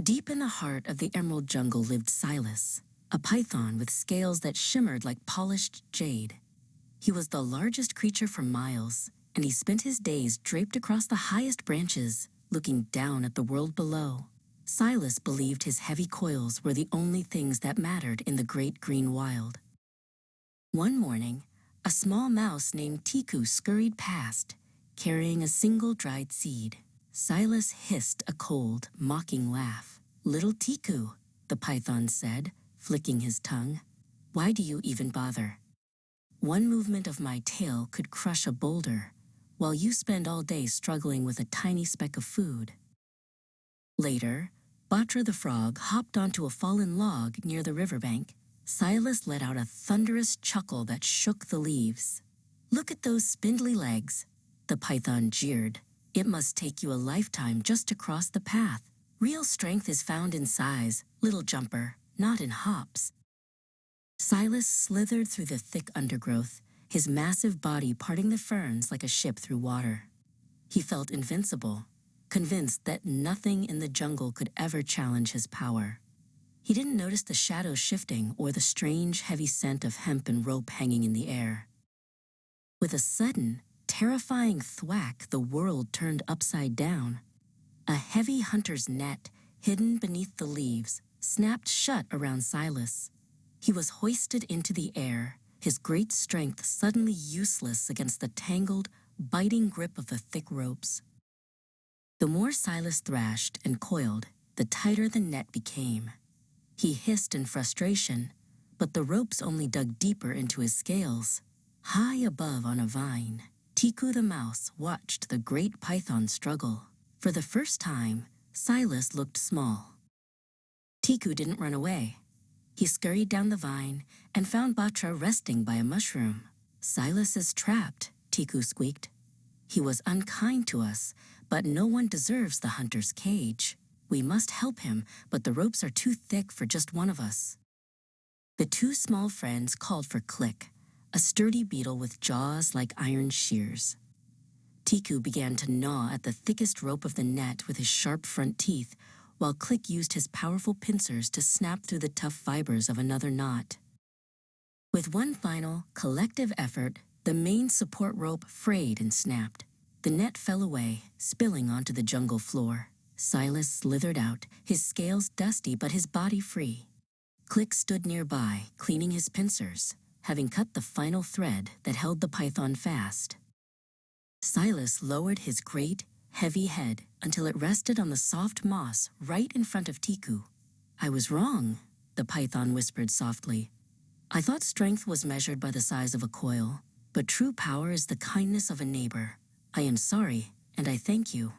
Deep in the heart of the emerald jungle lived Silas, a python with scales that shimmered like polished jade. He was the largest creature for miles, and he spent his days draped across the highest branches, looking down at the world below. Silas believed his heavy coils were the only things that mattered in the great green wild. One morning, a small mouse named Tiku scurried past, carrying a single dried seed. Silas hissed a cold, mocking laugh. "Little Tiku," the python said, flicking his tongue, "why do you even bother? One movement of my tail could crush a boulder, while you spend all day struggling with a tiny speck of food." Later, Batra the frog hopped onto a fallen log near the riverbank. Silas let out a thunderous chuckle that shook the leaves. "Look at those spindly legs," the python jeered. "It must take you a lifetime just to cross the path. Real strength is found in size, little jumper, not in hops." Silas slithered through the thick undergrowth, his massive body parting the ferns like a ship through water. He felt invincible, convinced that nothing in the jungle could ever challenge his power. He didn't notice the shadows shifting or the strange, heavy scent of hemp and rope hanging in the air. With a sudden, terrifying thwack, the world turned upside down. A heavy hunter's net, hidden beneath the leaves, snapped shut around Silas. He was hoisted into the air, his great strength suddenly useless against the tangled, biting grip of the thick ropes. The more Silas thrashed and coiled, the tighter the net became. He hissed in frustration, but the ropes only dug deeper into his scales. High above on a vine, Tiku the mouse watched the great python struggle. For the first time, Silas looked small. Tiku didn't run away. He scurried down the vine and found Batra resting by a mushroom. "Silas is trapped," Tiku squeaked. "He was unkind to us, but no one deserves the hunter's cage. We must help him, but the ropes are too thick for just one of us." The two small friends called for Click, a sturdy beetle with jaws like iron shears. Tiku began to gnaw at the thickest rope of the net with his sharp front teeth, while Click used his powerful pincers to snap through the tough fibers of another knot. With one final, collective effort, the main support rope frayed and snapped. The net fell away, spilling onto the jungle floor. Silas slithered out, his scales dusty but his body free. Click stood nearby, cleaning his pincers, having cut the final thread that held the python fast. Silas lowered his great, heavy head until it rested on the soft moss right in front of Tiku. "I was wrong," the python whispered softly. "I thought strength was measured by the size of a coil, but true power is the kindness of a neighbor. I am sorry, and I thank you."